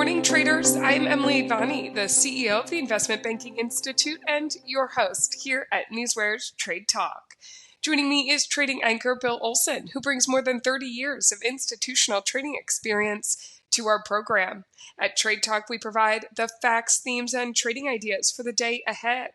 morning, traders. I'm Emily Vani, the CEO of the Investment Banking Institute and your host here at NewsWare's Trade Talk. Joining me is trading anchor Bill Olson, who brings more than 30 years of institutional trading experience to our program. At Trade Talk, we provide the facts, themes, and trading ideas for the day ahead.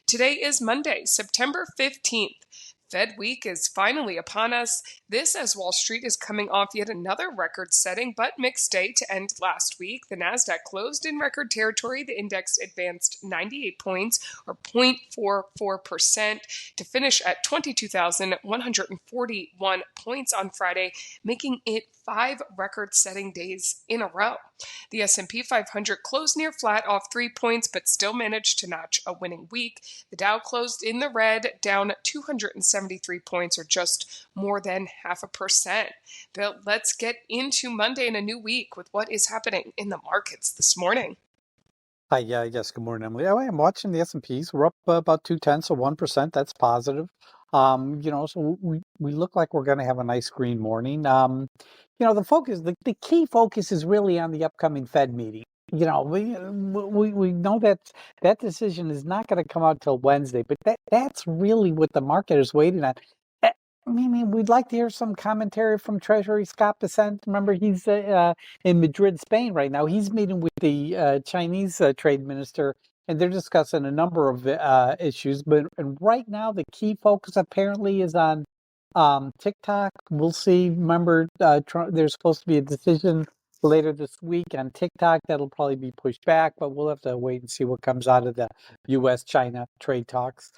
Today is Monday, September 15th. Fed week is finally upon us. This as Wall Street is coming off yet another record-setting but mixed day to end last week. The Nasdaq closed in record territory. The index advanced 98 points or 0.44% to finish at 22,141 points on Friday, making it 5 record-setting days in a row. The S&P 500 closed near flat off 3 points, but still managed to notch a winning week. The Dow closed in the red, down 273 points, or just more than 0.5%. Bill, let's get into Monday in a new week with what is happening in the markets this morning. Hi, yes, good morning, Emily. I'm watching the S&Ps. We're up about 0.2%. That's positive. So we look like we're going to have a nice green morning. The focus, the key focus is really on the upcoming Fed meeting. We know that decision is not going to come out till Wednesday, but that's really what the market is waiting on. We'd like to hear some commentary from Treasury Scott Bessent. Remember, he's in Madrid, Spain right now. He's meeting with the Chinese trade minister, and they're discussing a number of issues. And right now, the key focus apparently is on TikTok. We'll see. Remember, there's supposed to be a decision later this week on TikTok. That'll probably be pushed back, but we'll have to wait and see what comes out of the U.S.-China trade talks.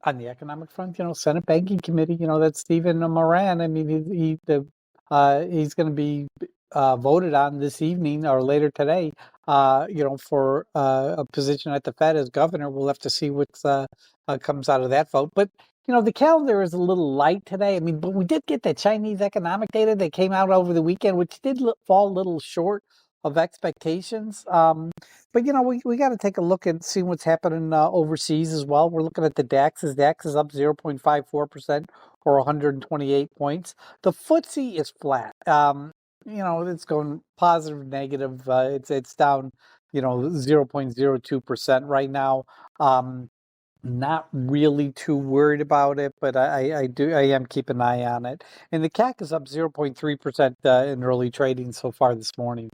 On the economic front, Senate Banking Committee, that's Stephen Moran. He's going to be voted on this evening or later today, for a position at the Fed as governor. We'll have to see what comes out of that vote. But, the calendar is a little light today. But we did get the Chinese economic data that came out over the weekend, which did fall a little short of expectations. But we got to take a look and see what's happening overseas as well. We're looking at the DAX. The DAX is up 0.54% or 128 points. The FTSE is flat. It's going positive, negative. It's down, 0.02% right now. Not really too worried about it, but I am keeping an eye on it. And the CAC is up 0.3% in early trading so far this morning.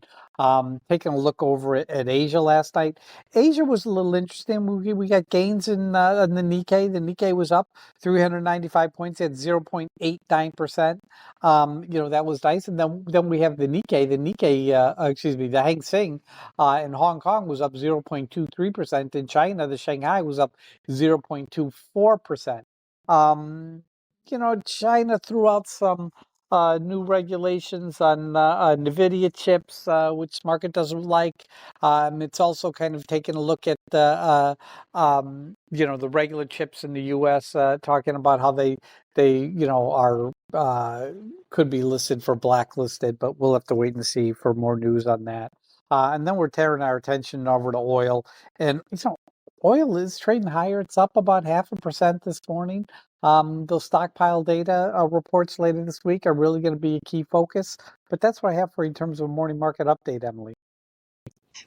Taking a look over at Asia last night. Asia was a little interesting. We got gains in the Nikkei. The Nikkei was up 395 points at 0.89%. That was nice. And then we have the Nikkei. The Hang Seng in Hong Kong was up 0.23%. In China, the Shanghai was up 0.24%. China threw out some new regulations on NVIDIA chips, which market doesn't like. It's also kind of taking a look at the regular chips in the U.S., talking about how they are could be listed for blacklisted, but we'll have to wait and see for more news on that. And then we're tearing our attention over to oil, and oil is trading higher. It's up about 0.5% this morning. Those stockpile data reports later this week are really going to be a key focus. But that's what I have for you in terms of a morning market update, Emily.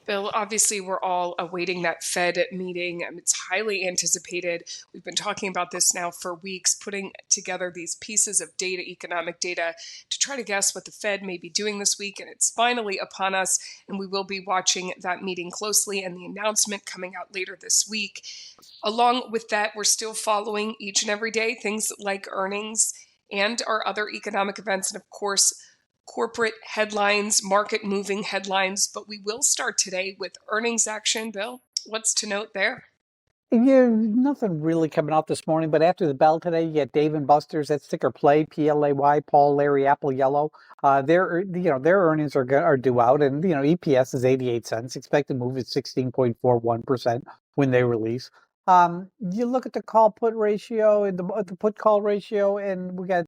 Bill, obviously, we're all awaiting that Fed meeting. It's highly anticipated. We've been talking about this now for weeks, putting together these pieces of data, economic data, to try to guess what the Fed may be doing this week. And it's finally upon us, and we will be watching that meeting closely and the announcement coming out later this week. Along with that, we're still following each and every day things like earnings and our other economic events, and of course, corporate headlines, market-moving headlines, but we will start today with earnings action. Bill, what's to note there? Yeah, nothing really coming out this morning, but after the bell today, you get Dave & Buster's, that's ticker PLAY, P-L-A-Y, Paul, Larry, Apple, Yellow. Their earnings are due out, and EPS is 88 cents. Expected move is 16.41% when they release. You look at the call put ratio and the put call ratio, and we got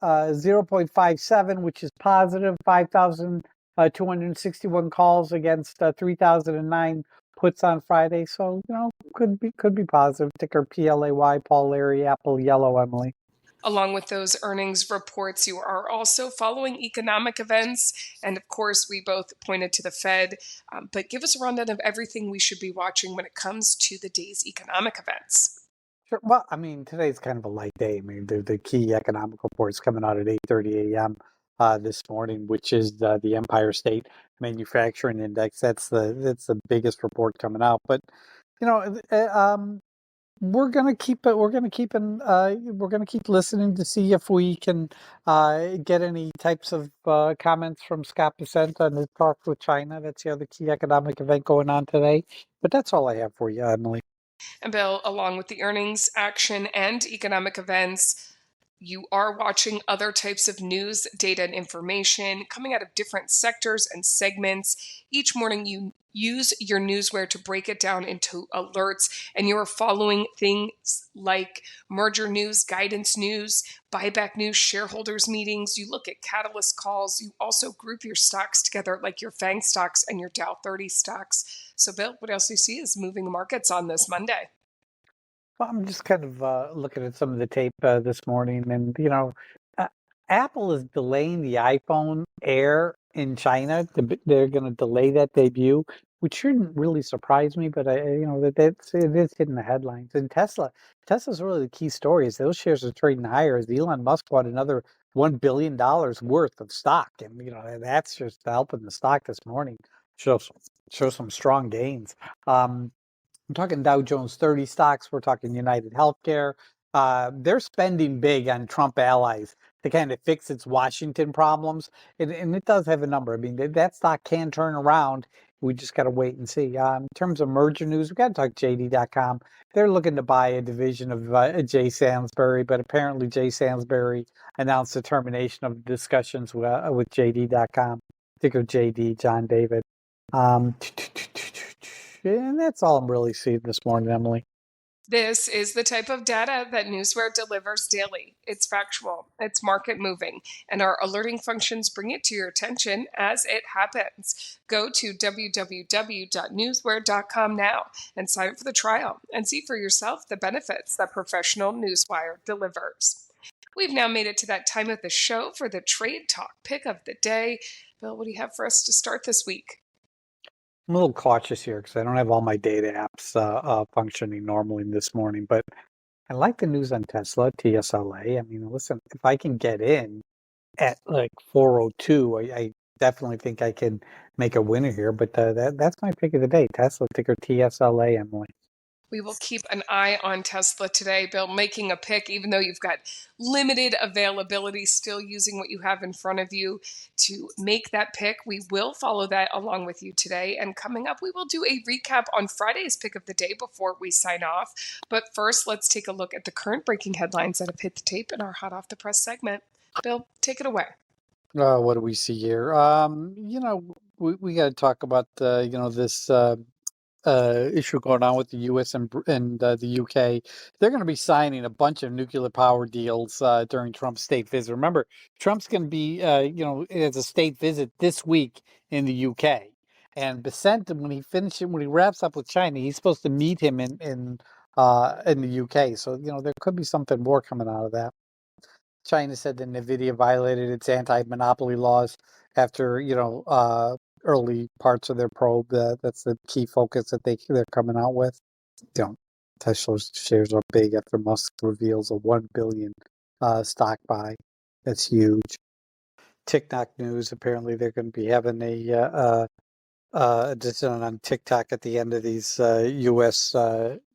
0.57, which is positive, 5,261 calls against 3,009 puts on Friday. So, could be positive. Ticker PLAY, Paul, Larry, Apple, Yellow, Emily. Along with those earnings reports, you are also following economic events. And of course, we both pointed to the Fed. But give us a rundown of everything we should be watching when it comes to the day's economic events. Sure. Well, I mean, today's kind of a light day. I mean, the key economic report's coming out at 8:30 a.m. This morning, which is the Empire State Manufacturing Index. That's the biggest report coming out. But you know, we're gonna keep it. We're gonna keep listening to see if we can get any types of comments from Scott Bessent on his talk with China. That's the other key economic event going on today. But that's all I have for you, Emily. And Bill, along with the earnings action and economic events, you are watching other types of news, data, and information coming out of different sectors and segments. Each morning, you use your NewsWare to break it down into alerts, and you are following things like merger news, guidance news, buyback news, shareholders meetings. You look at catalyst calls. You also group your stocks together, like your FANG stocks and your Dow 30 stocks. So, Bill, what else do you see is moving the markets on this Monday? Well, I'm just kind of looking at some of the tape this morning, and uh, Apple is delaying the iPhone Air in China. They're going to delay that debut, which shouldn't really surprise me, but it is hitting the headlines. And Tesla's really the key story. Is those shares are trading higher as Elon Musk bought another $1 billion worth of stock, and that's just helping the stock this morning. Shows shows some strong gains. I'm talking Dow Jones 30 stocks. We're talking United Healthcare. They're spending big on Trump allies to kind of fix its Washington problems. And it does have a number. I mean, that stock can turn around. We just got to wait and see. In terms of merger news, we got to talk JD.com. They're looking to buy a division of Jay Salisbury, but apparently Jay Salisbury announced the termination of discussions with JD.com. Ticker JD, John David. Um, and that's all I'm really seeing this morning, Emily. This is the type of data that NewsWare delivers daily. It's factual, it's market moving, and our alerting functions bring it to your attention as it happens. Go to www.newsware.com now and sign up for the trial and see for yourself the benefits that professional Newswire delivers. We've now made it to that time of the show for the Trade Talk pick of the day. Bill, what do you have for us to start this week? I'm a little cautious here because I don't have all my data apps functioning normally this morning, but I like the news on Tesla, TSLA. I mean, listen, if I can get in at like 402, I definitely think I can make a winner here, but that's my pick of the day. Tesla, ticker TSLA, Emily. We will keep an eye on Tesla today, Bill, making a pick, even though you've got limited availability, still using what you have in front of you to make that pick. We will follow that along with you today. And coming up, we will do a recap on Friday's pick of the day before we sign off. But first, let's take a look at the current breaking headlines that have hit the tape in our Hot Off the Press segment. Bill, take it away. What do we see here? We got to talk about this issue going on with the U.S. and the U.K. They're going to be signing a bunch of nuclear power deals during Trump's state visit. Remember, Trump's going to be, as a state visit this week in the U.K. And Bessent, when he wraps up with China, he's supposed to meet him in the U.K. So there could be something more coming out of that. China said that NVIDIA violated its anti-monopoly laws after, early parts of their probe. That's the key focus that they're coming out with. You Tesla's shares are big after Musk reveals a 1 billion stock buy. That's huge. TikTok news. Apparently, they're going to be having a decision on TikTok at the end of these U.S.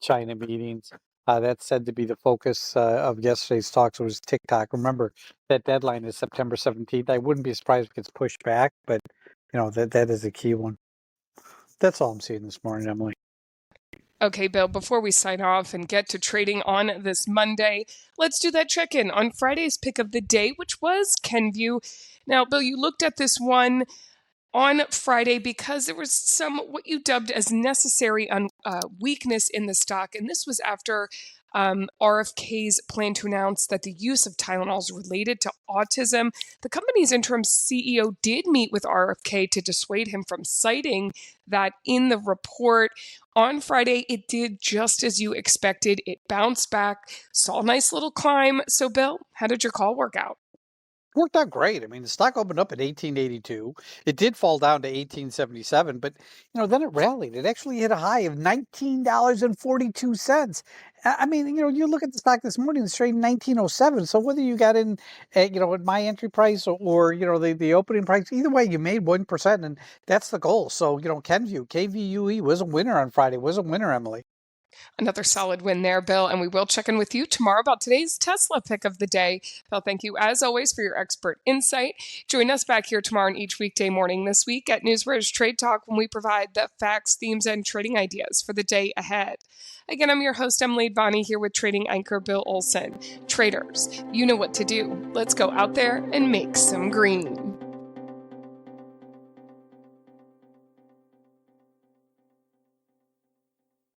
China meetings. That's said to be the focus of yesterday's talks was TikTok. Remember, that deadline is September 17th. I wouldn't be surprised if it gets pushed back, but that is a key one. That's all I'm seeing this morning, Emily. Okay, Bill, before we sign off and get to trading on this Monday, let's do that check in on Friday's pick of the day, which was Kenvue. Now, Bill, you looked at this one on Friday because there was some what you dubbed as necessary weakness in the stock. And this was after RFK's plan to announce that the use of Tylenol is related to autism. The company's interim CEO did meet with RFK to dissuade him from citing that in the report. On Friday, it did just as you expected. It bounced back, saw a nice little climb. So, Bill, how did your call work out? Worked out great. I mean, the stock opened up at 1882. It did fall down to 1877, but then it rallied. It actually hit a high of $19.42. I mean, you look at the stock this morning, it's trading 1907. So whether you got in at my entry price or the opening price, either way, you made 1%, and that's the goal. So, Kenvue, KVUE was a winner on Friday, was a winner, Emily. Another solid win there, Bill. And we will check in with you tomorrow about today's Tesla pick of the day. Bill, thank you as always for your expert insight. Join us back here tomorrow and each weekday morning this week at NewsWare's Trade Talk when we provide the facts, themes, and trading ideas for the day ahead. Again, I'm your host, Emily Bonney, here with trading anchor Bill Olson. Traders, you know what to do. Let's go out there and make some green.